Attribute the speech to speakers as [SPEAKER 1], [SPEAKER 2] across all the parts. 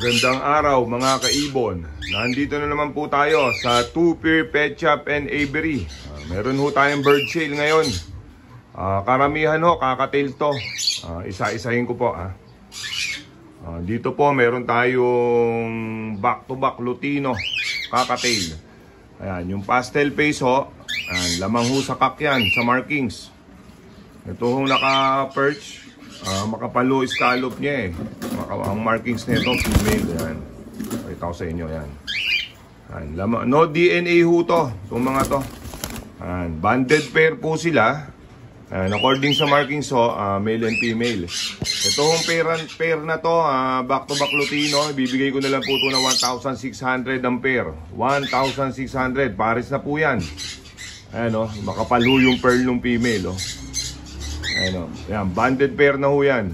[SPEAKER 1] Magandang araw mga kaibon. Nandito na naman po tayo sa Two Pair Pet Shop and Aviary. Meron ho tayong bird sale ngayon. Karamihan ho, kakatail to. Isa-isahin ko po. Dito po meron tayong back-to-back Lutino kakatail. Ayan, yung pastel face ho. Ayan, lamang ho sa kakyan, sa markings. Ito hong naka-perch. Makapalo scallop niya eh. Ang markings nito female. Yan. Pakita ko sa inyo yan. No DNA ho to. Itong mga to. Yan. Banded pair po sila. Yan. According sa markings ho, male and female. Ito hong pair na to, back to back Lutino. Ibibigay ko na lang po ito na 1,600 ang pair. 1,600. Pares na po yan. Ayan o. Makapalo yung pearl ng female o. Ayan, yan, banded pair na ho yan.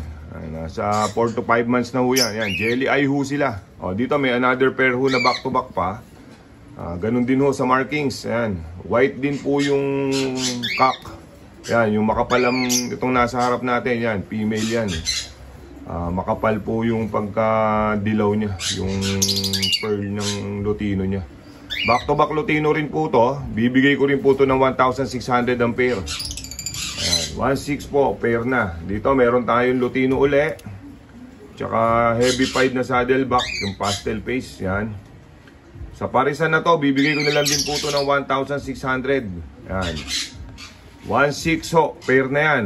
[SPEAKER 1] Nasa 4 to 5 months na ho yan. Yan, jelly eye ho sila. Dito may another pair ho na back to back pa. Ganun din ho sa markings. Ayan, white din po yung cock. Yan, yung makapalam itong nasa harap natin. Yan, female yan. Makapal po yung pagka-dilaw niya. Yung pearl ng Lutino niya. Back to back Lutino rin po to. Bibigay ko rin po to ng 1,600 ang pair. 1.6 po, pair na. Dito meron tayong Lutino uli. Tsaka heavy pied na saddleback, yung pastel face, yan. Sa parisan na to, bibigay ko na lang din po ito ng 1,600. Yan. 1.6 ho, pair na yan.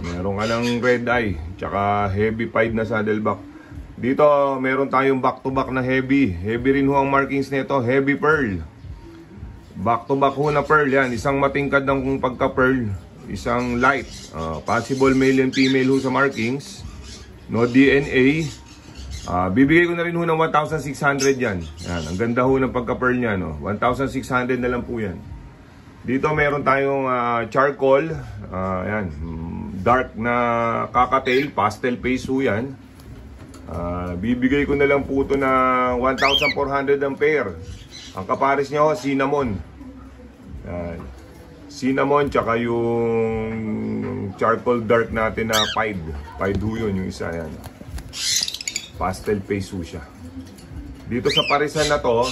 [SPEAKER 1] Meron ka ng red eye, tsaka heavy pied na saddleback. Dito meron tayong back to back na heavy. Heavy rin ho ang markings nito, heavy pearl. Back to back ho na pearl, yan. Isang matingkad ng pagka-pearl. Isang light, possible male and female ho sa markings. No DNA. Bibigay ko na rin ho ng 1,600 yan. Yan, ang ganda ho ng pagka-pearl niya, no? 1,600 na lang po yan. Dito meron tayong charcoal. Yan, dark na kakatail, pastel face ho yan. Bibigay ko na lang po ito na 1,400 ang pair. Ang kapares niya ho, cinnamon. Yan. Cinnamon, tsaka yung charcoal dark natin na pied. Pied ho yun, yung isa yan. Pastel face ho siya. Dito sa parisan na to,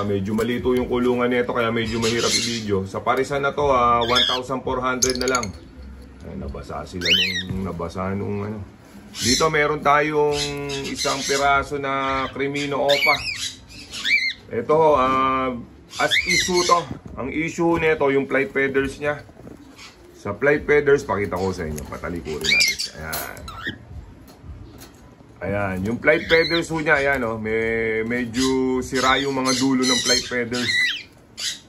[SPEAKER 1] medyo malito yung kulungan nito, kaya medyo mahirap i-video. Sa parisan na to, 1,400 na lang. Ay, nabasa sila nung ano. Dito meron tayong isang piraso na Crimino Opa. Ito, as issue to. Ang issue nito yung flight feathers niya. Sa flight feathers, pakita ko sa inyo. Patalikurin natin. Ayan. Ayan. Yung flight feathers ho niya, ayan o. Medyo sira yung mga dulo ng flight feathers.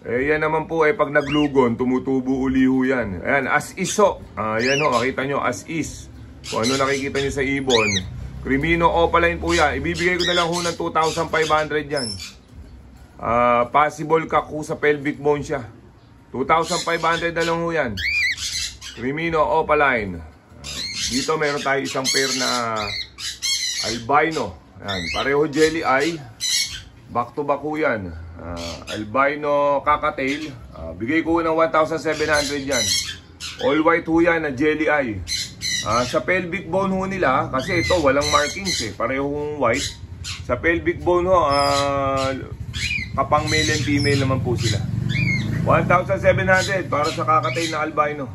[SPEAKER 1] Yan naman po pag naglugon, tumutubo uli ho yan. Ayan, as is ho. Ayan ho, makita nyo, as is. Kung ano nakikita nyo sa ibon. Crimino Opaline po yan. Ibibigay ko na lang ho ng 2,500 yan. Possible kaku sa pelvic bone siya. 2,500 na lang ho yan. Crimino Opaline. Dito meron tayo isang pair na albino. Ayan, pareho jelly eye. Back to back ho yan. Albino kakatail. Bigay ko ng 1,700 yan. All white ho yan na jelly eye. Sa pelvic bone ho nila, kasi ito walang markings parehong white. Sa pelvic bone ho, kapang male and female naman po sila. 1,700 para sa kakatail na albino.